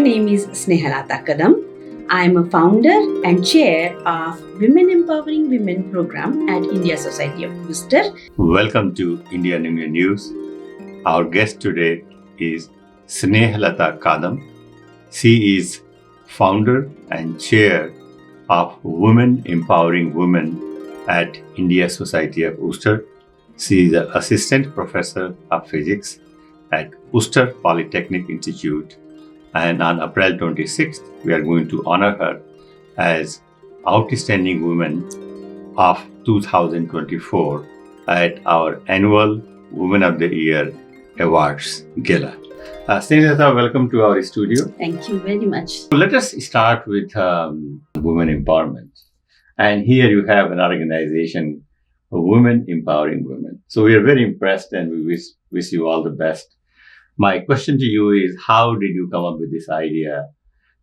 name is Snehalata Kadam. I am a founder and chair of Women Empowering Women program at India Society of Worcester. Welcome to India News. Our guest today is Snehalata Kadam. She is founder and chair of Women Empowering Women at India Society of Worcester. She is an assistant professor of physics at Worcester Polytechnic Institute. And on April 26th, we are going to honor her as Outstanding Woman of 2024 at our annual Women of the Year Awards Gala. Snehalata, welcome to our studio. Thank you very much. So let us start with women empowerment. And here you have an organization, Women Empowering Women. So we are very impressed and we wish you all the best. My question to you is, how did you come up with this idea,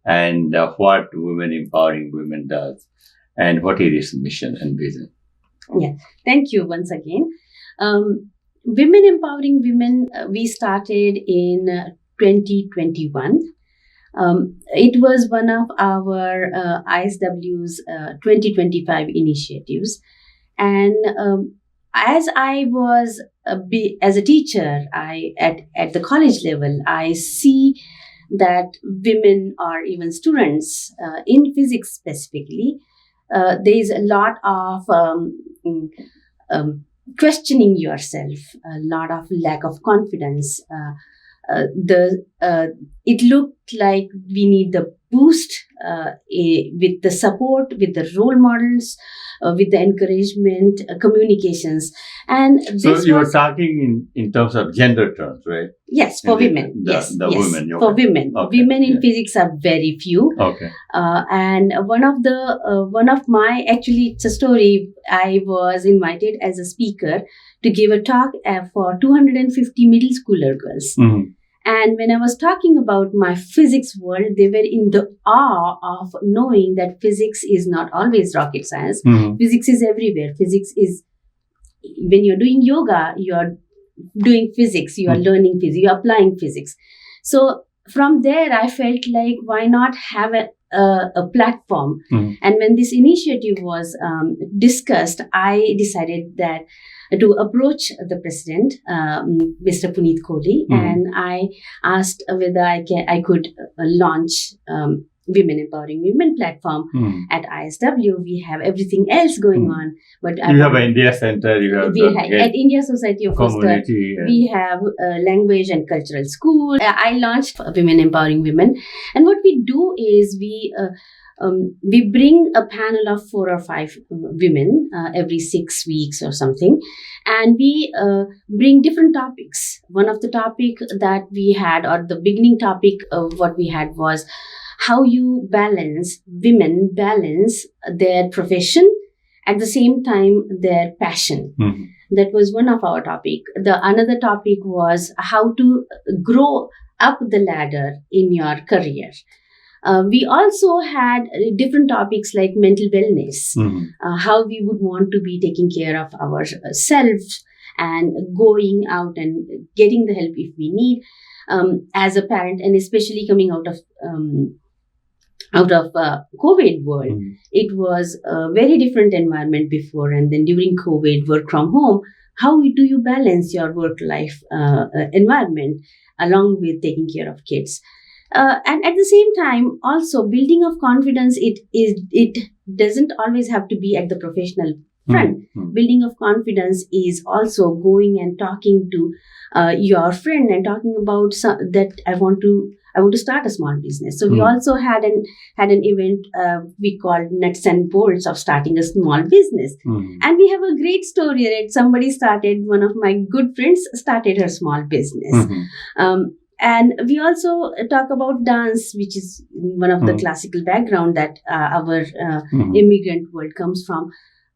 and what Women Empowering Women does, and what is its mission and vision? Yeah, thank you once again. Women Empowering Women, we started in 2021. It was one of our ISW's 2025 initiatives. And as I was as a teacher, at the college level, I see that women or even students in physics specifically, there is a lot of questioning yourself, a lot of lack of confidence. It looked like we need the boost with the support, with the role models, with the encouragement, communications. And so you were talking in terms of gender terms, right? Yes, for women. Yes, women. For women. Okay. Women in physics are very few. Okay. And one of my, actually it's a story, I was invited as a speaker to give a talk for 250 middle schooler girls. Mm-hmm. And when I was talking about my physics world, they were in the awe of knowing that physics is not always rocket science. Mm-hmm. Physics is everywhere. Physics is, when you're doing yoga, you're doing physics, you are learning physics, you're applying physics. So from there, I felt like, why not have a platform? Mm-hmm. And when this initiative was discussed, I decided that to approach the president, Mr. Puneet Kohli, and I asked whether I could launch Women Empowering Women platform at ISW. We have everything else going on, but you have an India Center. You have at India Society of Worcester. We have a language and cultural school. I launched Women Empowering Women, and what we do is we bring a panel of 4 or 5 women every 6 weeks or something, and we bring different topics. One of the topic that we had, or the beginning topic of what we had, was how women balance their profession at the same time their passion. Mm-hmm. That was one of our topic. Another topic was how to grow up the ladder in your career. We also had different topics like mental wellness, how we would want to be taking care of ourselves and going out and getting the help if we need as a parent, and especially coming out of COVID world. It was a very different environment before, and then during COVID, work from home. How do you balance your work-life environment along with taking care of kids? And at the same time, also building of confidence, it doesn't always have to be at the professional front. Building of confidence is also going and talking to your friend and talking about that I want to start a small business. So we also had an event we called Nuts and Bolts of starting a small business. And we have a great story that one of my good friends started her small business. And we also talk about dance, which is one of the classical background that our immigrant world comes from.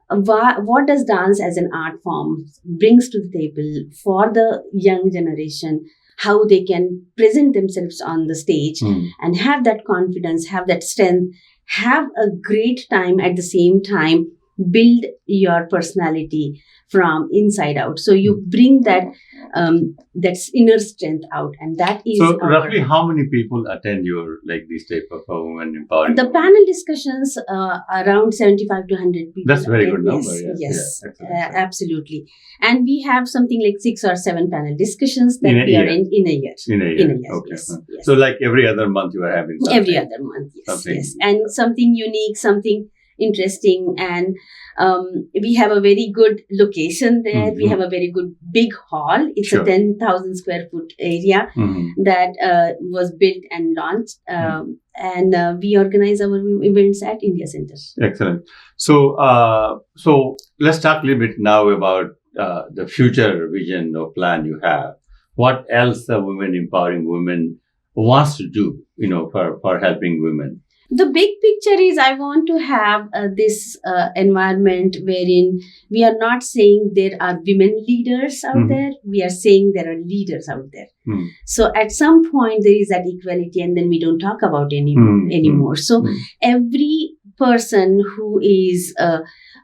What does dance as an art form brings to the table for the young generation? How they can present themselves on the stage and have that confidence, have that strength, have a great time at the same time, build your personality from inside out. So you bring that that's inner strength out, and that is so roughly how many people attend your this type of women empowering? The panel discussions around 75 to 100 people. That's very good number. Yes, Yeah, absolutely. And we have something like 6 or 7 panel discussions that in a we year. are in a year. In a year. Okay. Yes. So like every other month you are having something. Every other month, Something. yes. And something unique, something interesting, and we have a very good location there. We have a very good big hall. It's Sure. a 10,000 square foot area that was built and launched, and we organize our events at India Center. Excellent. So so let's talk a little bit now about the future vision or plan you have. What else the women empowering women wants to do, for helping women? The big picture is I want to have this environment wherein we are not saying there are women leaders out there. We are saying there are leaders out there. So at some point there is that equality, and then we don't talk about anymore. So every person who is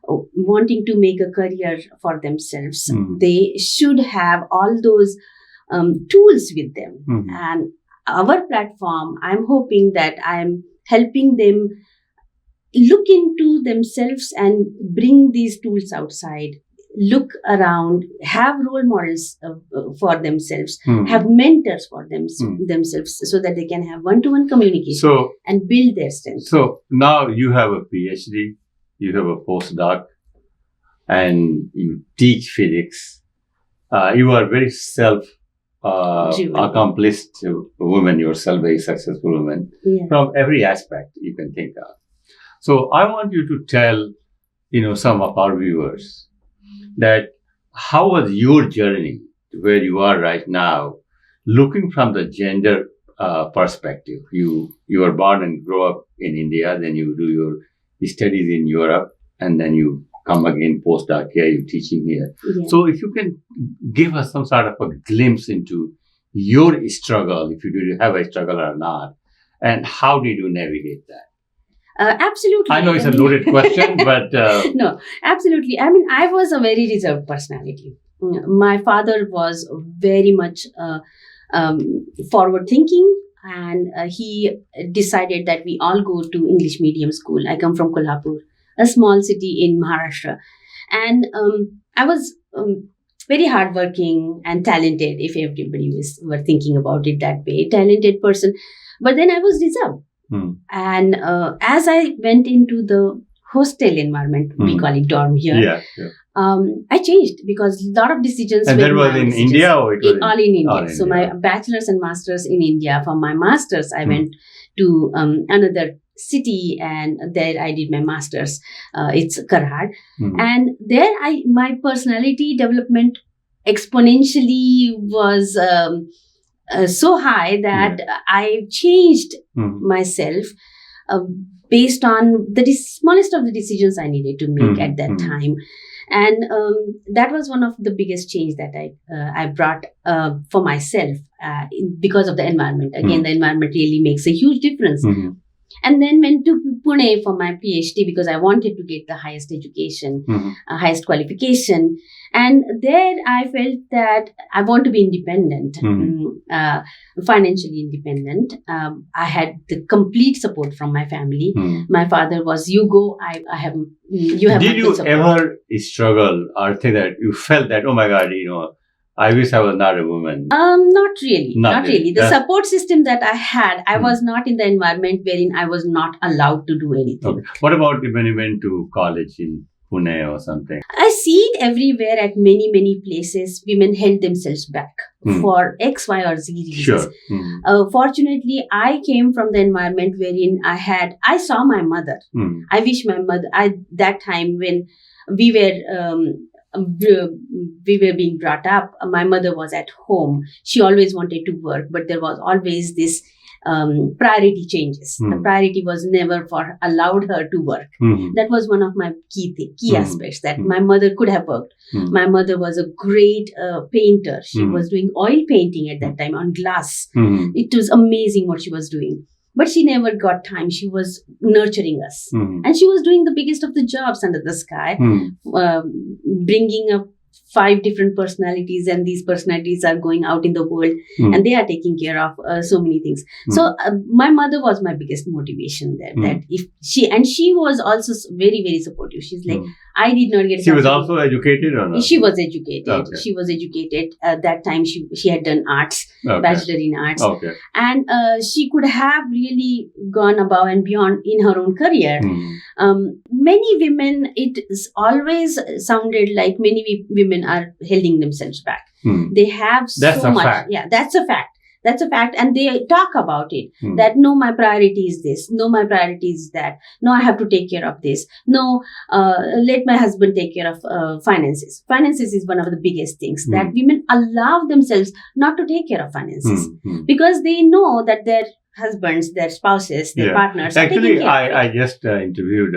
wanting to make a career for themselves, they should have all those tools with them. And our platform, I'm hoping that I'm helping them look into themselves and bring these tools outside, look around, have role models for themselves, have mentors for themselves, so that they can have one-to-one communication and build their strength. So now you have a PhD, you have a postdoc, and you teach physics. You are very accomplished woman yourself, very successful woman from every aspect you can think of. So I want you to tell, some of our viewers that how was your journey to where you are right now, looking from the gender perspective. You were born and grow up in India, then you do your studies in Europe, and then you come again postdoc here, you're teaching here. So if you can give us some sort of a glimpse into your struggle, if you do have a struggle or not, and how did you navigate that? Absolutely. I know it's a loaded question, but... No, absolutely. I mean, I was a very reserved personality. My father was very much forward-thinking, and he decided that we all go to English medium school. I come from Kolhapur, a small city in Maharashtra. And I was very hardworking and talented, if everybody were thinking about it that way, talented person. But then I was reserved. And as I went into the hostel environment, we call it dorm here, I changed because a lot of decisions and that was in India or it was all in India. All in so India. My bachelor's and master's in India. For my master's, I went to another city, and there I did my master's. It's Karad. And there my personality development exponentially was so high that I changed myself based on the smallest of the decisions I needed to make at that time. And that was one of the biggest change that I brought for myself because of the environment. Again, the environment really makes a huge difference. And then went to Pune for my PhD because I wanted to get the highest education, highest qualification. And there I felt that I want to be independent, financially independent. I had the complete support from my family. My father was, you go, you have. Did you ever struggle or think that you felt that, oh my God, I wish I was not a woman? Not really. Not really. The That's... support system that I had, I was not in the environment wherein I was not allowed to do anything. Okay. What about when you went to college in Pune or something? I see it everywhere at many, many places. Women held themselves back for X, Y, or Z reasons. Sure. Fortunately, I came from the environment wherein I saw my mother. I wish my mother, that time when we were being brought up, my mother was at home. She always wanted to work, but there was always this priority changes. The priority was never allowed her to work. That was one of my key aspects, that my mother could have worked. My mother was a great painter. She was doing oil painting at that time on glass. It was amazing what she was doing. But she never got time. She was nurturing us. And she was doing the biggest of the jobs under the sky, bringing up 5 different personalities, and these personalities are going out in the world and they are taking care of so many things. So my mother was my biggest motivation there. That if she was also very, very supportive. She's like, I did not get. She was also educated or not? She was educated. Okay. She was educated. At that time, she had done arts, bachelor in arts, and she could have really gone above and beyond in her own career. Many women, it is always sounded like many women are holding themselves back. They have so much. Fact. Yeah, that's a fact. That's a fact. And they talk about it. That no, my priority is this. No, my priority is that. No, I have to take care of this. No, let my husband take care of finances. Finances is one of the biggest things that women allow themselves not to take care of finances because they know that their husbands, their spouses, their partners. Actually, I just interviewed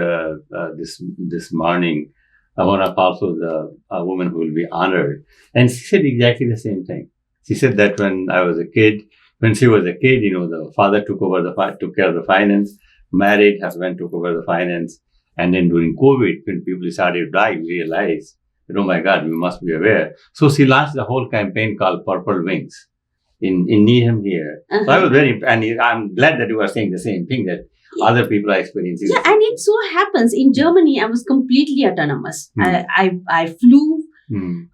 this morning one of also the woman who will be honored, and she said exactly the same thing. She said that when she was a kid, the father took care of the finance, married, husband took over the finance, and then during COVID, when people started to die, we realized that, oh my God, we must be aware. So she launched the whole campaign called Purple Wings in Needham here. So I was and I'm glad that you are saying the same thing, that other people are experiencing. Yeah, and it so happens in Germany, I was completely autonomous. I flew.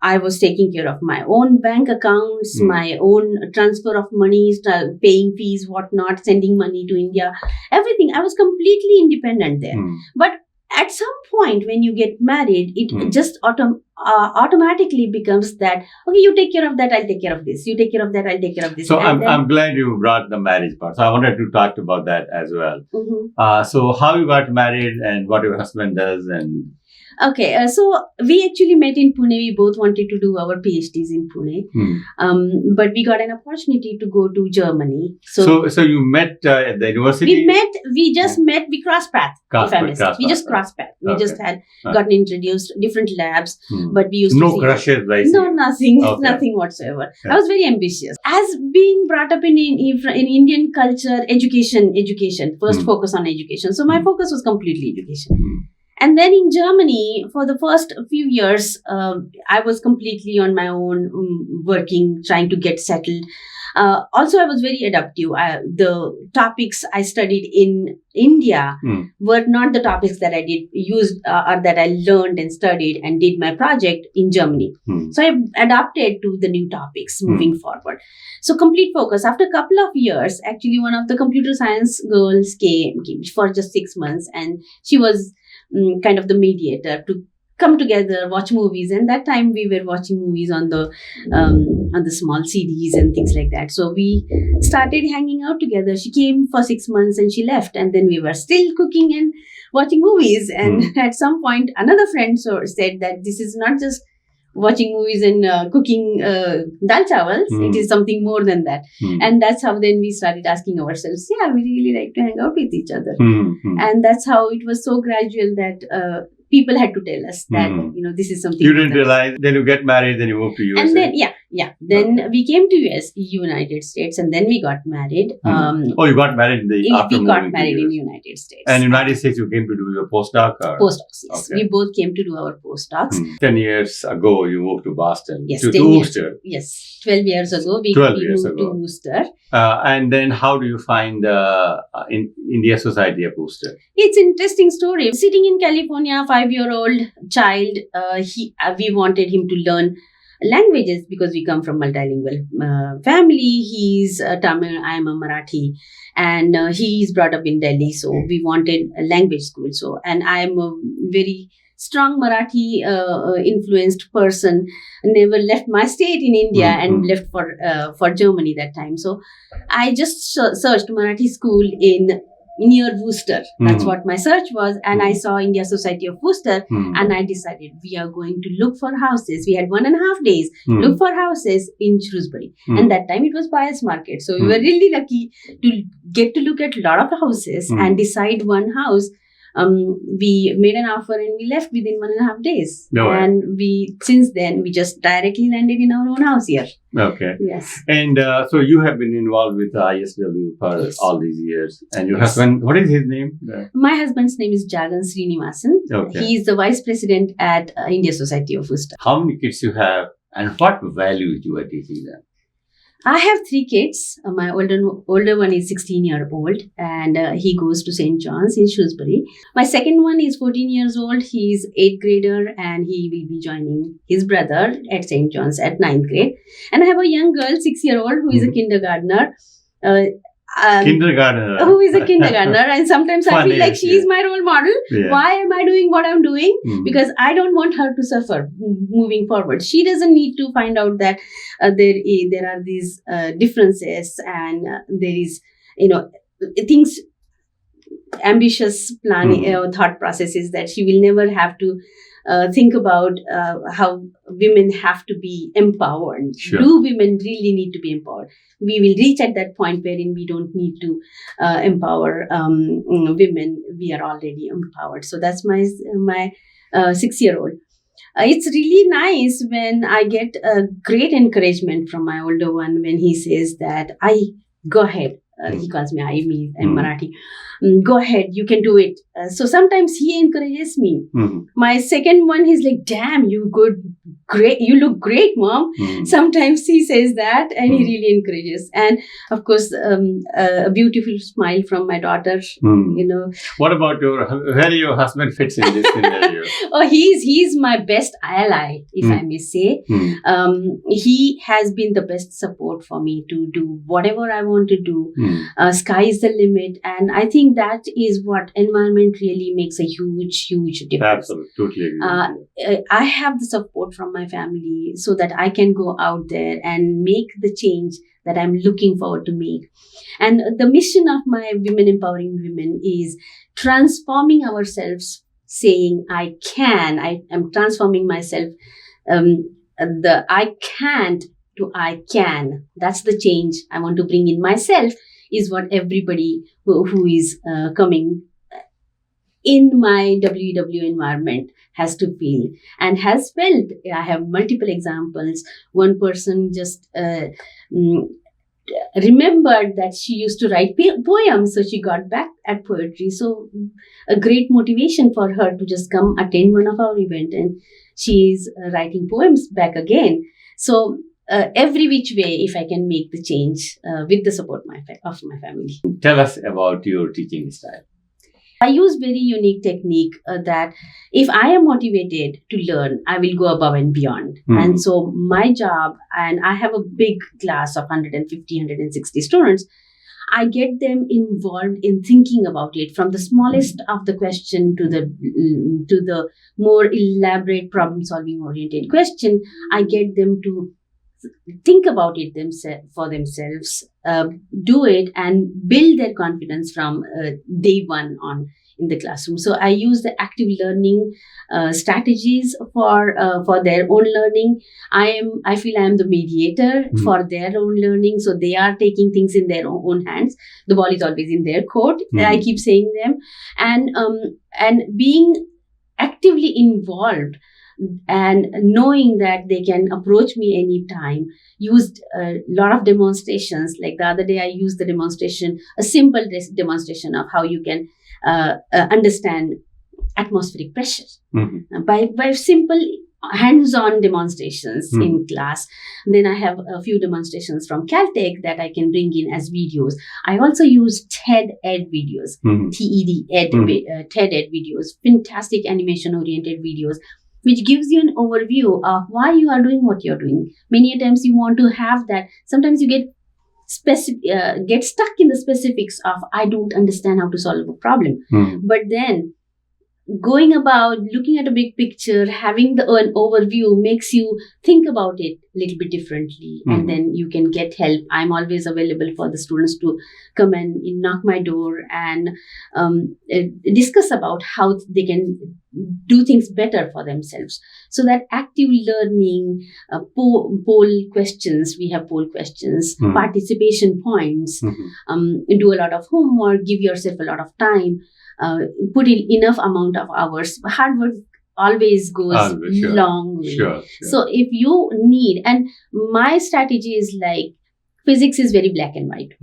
I was taking care of my own bank accounts, my own transfer of money, paying fees, whatnot, sending money to India, everything. I was completely independent there. But at some point when you get married, it just automatically becomes that, okay, you take care of that, I'll take care of this. You take care of that, I'll take care of this. So I'm glad you brought the marriage part. So I wanted to talk about that as well. So how you got married and what your husband does and... Okay, so we actually met in Pune. We both wanted to do our PhDs in Pune, but we got an opportunity to go to Germany. So you met at the university? We just met, we crossed path. We just crossed path. We just had gotten introduced different labs, but we used no crushes, right? No, nothing whatsoever. I was very ambitious. As being brought up in Indian culture, education, first focus on education. So my focus was completely education. And then in Germany, for the first few years, I was completely on my own, working, trying to get settled. Also, I was very adaptive. The topics I studied in India were not the topics that I or that I learned and studied and did my project in Germany. So I adapted to the new topics moving forward. So complete focus. After a couple of years, actually, one of the computer science girls came for just 6 months, and she was kind of the mediator to come together, watch movies. And that time we were watching movies on the small CDs and things like that. So we started hanging out together. She came for 6 months and she left. And then we were still cooking and watching movies. And at some point, another friend said that this is not just watching movies and cooking dal chawals. It is something more than that. And that's how then we started asking ourselves, we really like to hang out with each other. And that's how it was so gradual that people had to tell us that, this is something. You didn't realize, then you get married, then you moved to USA. And then, then we came to United States, and then we got married. You got married We got married in United States. And in United States, you came to do your postdoc? Postdocs, yes. Okay. We both came to do our postdocs. 10 years ago, you moved to Boston. Yes, to Worcester. Yes, 12 years ago, we moved to Worcester. And then how do you find in India society of Worcester? It's an interesting story. Sitting in California, 5-year-old child, we wanted him to learn languages because we come from multilingual family. He's Tamil, I am a Marathi, and he's brought up in Delhi. So we wanted a language school. So, and I am a very strong Marathi influenced person. Never left my state in India and left for Germany that time. So I just searched Marathi school near Worcester. That's what my search was. And I saw India Society of Worcester, and I decided we are going to look for houses. We had 1.5 days, look for houses in Shrewsbury. And that time it was buyer's market. So we were really lucky to get to look at a lot of houses and decide one house we made an offer and we left within 1.5 days. No way. And since then, we just directly landed in our own house here. Okay. Yes. And so you have been involved with ISW for Yes. all these years. And your Yes. husband, what is his name? My husband's name is Jagan Srinivasan. Okay. He is the vice president at India Society of Worcester. How many kids you have and what values you are teaching them? I have 3 kids. My older one is 16-year-old and he goes to St. John's in Shrewsbury. My second one is 14 years old. He's 8th grader and he will be joining his brother at St. John's at 9th grade. And I have a young girl, 6-year-old, who is a kindergartner. Kindergartner. Who is a kindergartner, and sometimes I feel like she is yeah. my role model. Yeah. Why am I doing what I'm doing? Mhm. Because I don't want her to suffer moving forward. She doesn't need to find out that there are these differences and there is, things, ambitious planning thought processes that she will never have to think about how women have to be empowered. Sure. Do women really need to be empowered? We will reach at that point wherein we don't need to empower women. We are already empowered. So that's my 6-year-old. It's really nice when I get great encouragement from my older one when he says that go ahead. He calls me me in Marathi. Go ahead, you can do it. So sometimes he encourages me. Mm-hmm. My second one, he's like, damn, you look great, mom. Mm-hmm. Sometimes he says that and he really encourages. And of course, a beautiful smile from my daughter, What about where your husband fits in this scenario? Oh, he's my best ally, if I may say. He has been the best support for me to do whatever I want to do. Sky is the limit. And I think that is what environment really makes a huge, huge difference. Absolutely, totally agree. I have the support from my family so that I can go out there and make the change that I'm looking forward to make. And the mission of my Women Empowering Women is transforming ourselves, saying I can. I am transforming myself. The I can't to I can. That's the change I want to bring in myself, is what everybody who is coming in my WW environment has to feel and has felt. I have multiple examples. One person just remembered that she used to write poems, so she got back at poetry. So a great motivation for her to just come attend one of our events, and she is writing poems back again. So every which way, if I can make the change with the support of my family. Tell us about your teaching style. I use very unique technique that if I am motivated to learn, I will go above and beyond. And so my job, and I have a big class of 150, 160 students, I get them involved in thinking about it, from the smallest of the question to the more elaborate problem-solving oriented question. I get them to think about it for themselves, do it, and build their confidence from day one on in the classroom. So I use the active learning strategies for their own learning. I feel I am the mediator for their own learning. So they are taking things in their own hands. The ball is always in their court. I keep saying them, and being actively involved. And knowing that they can approach me anytime. Used a lot of demonstrations. Like the other day, I used a simple demonstration of how you can understand atmospheric pressure by simple hands-on demonstrations in class. Then I have a few demonstrations from Caltech that I can bring in as videos. I also use TED Ed videos, TED Ed videos, fantastic animation-oriented videos, which gives you an overview of why you are doing what you're doing. Many times you want to have that. Sometimes you get stuck in the specifics of, I don't understand how to solve a problem. But then going about looking at a big picture, having an overview makes you think about it a little bit differently. And then you can get help. I'm always available for the students to come and knock my door and discuss about how they can do things better for themselves. So that active learning, poll questions, we have poll questions, participation points, do a lot of homework, give yourself a lot of time, put in enough amount of hours. Hard work always goes long way. Sure. So if you need, and my strategy is like, physics is very black and white.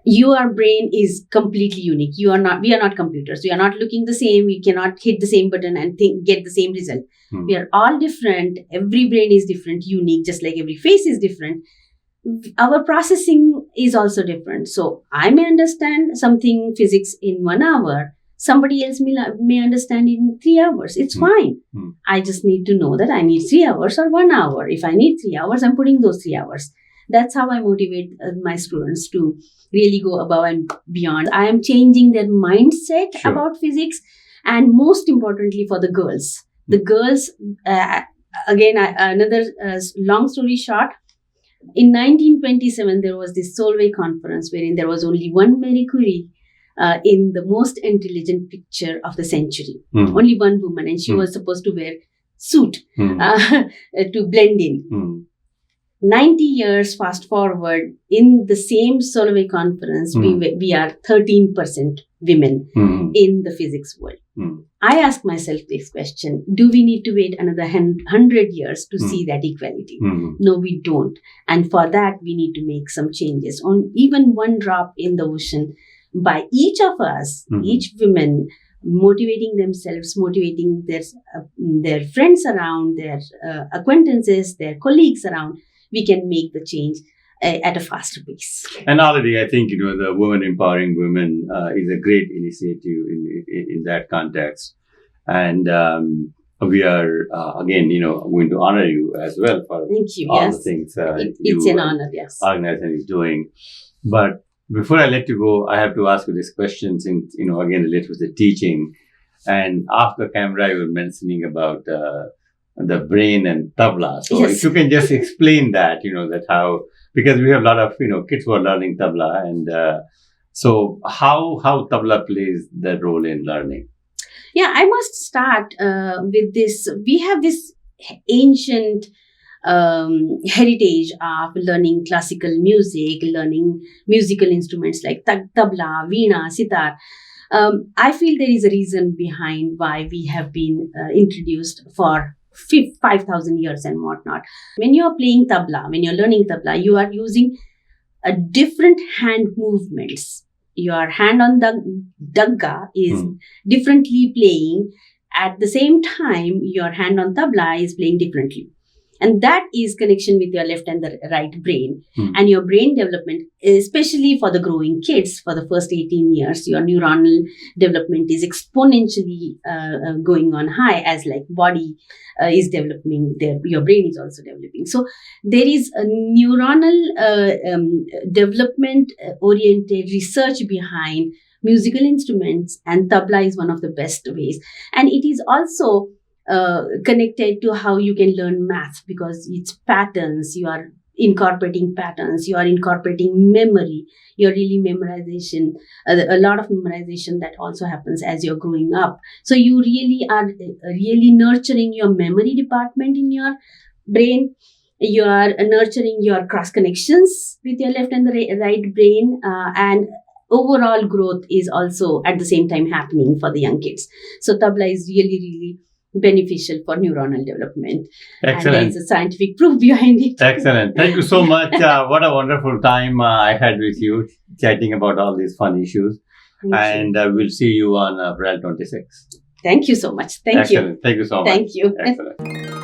Your brain is completely unique. We are not computers. We are not looking the same. We cannot hit the same button and get the same result. We are all different. Every brain is different, unique, just like every face is different. Our processing is also different. So I may understand something physics in 1 hour. Somebody else may understand in 3 hours. It's fine. I just need to know that I need 3 hours or 1 hour. If I need 3 hours, I'm putting those 3 hours. That's how I motivate my students to really go above and beyond. I am changing their mindset about physics, and most importantly for the girls. The girls, again, another long story short, in 1927, there was this Solvay conference wherein there was only one Marie Curie in the most intelligent picture of the century. Only one woman, and she was supposed to wear suit to blend in. 90 years fast forward, in the same Solvay conference, we are 13% women in the physics world. I ask myself this question: do we need to wait another 100 years to see that equality? No, we don't. And for that, we need to make some changes. On even one drop in the ocean by each of us, each woman, motivating themselves, motivating their friends around, their acquaintances, their colleagues around, we can make the change at a faster pace. And already, I think, the Women Empowering Women is a great initiative in that context. And we are, again, going to honor you as well for all the things it's an honor, yes. Organization is doing. But before I let you go, I have to ask you this question, since, again, related with the teaching. And off the camera, you were mentioning about the brain and tabla. So if you can just explain that, that how, because we have a lot of, kids who are learning tabla, and so how tabla plays that role in learning. Yeah, I must start with this. We have this ancient heritage of learning classical music, learning musical instruments like tabla, veena, sitar. I feel there is a reason behind why we have been introduced for 5,000 years and whatnot. When you are playing tabla, when you're learning tabla, you are using a different hand movements. Your hand on the dagga is differently playing. At the same time, your hand on tabla is playing differently. And that is connection with your left and the right brain. And your brain development, especially for the growing kids, for the first 18 years, your neuronal development is exponentially going on high, as like body is developing, your brain is also developing. So there is a neuronal development oriented research behind musical instruments, and tabla is one of the best ways. And it is also connected to how you can learn math, because it's patterns. You are incorporating patterns, you are incorporating memory, you're really memorization, a lot of memorization that also happens as you're growing up. So you really are really nurturing your memory department in your brain. You are nurturing your cross connections with your left and the right brain, and overall growth is also at the same time happening for the young kids. So tabla is really, really beneficial for neuronal development. Excellent. And there is a scientific proof behind it. Excellent. Thank you so much. What a wonderful time I had with you, chatting about all these fun issues. And we'll see you on April 26th. Thank you so much. Thank Excellent. you. Thank you so much. Thank you. Excellent.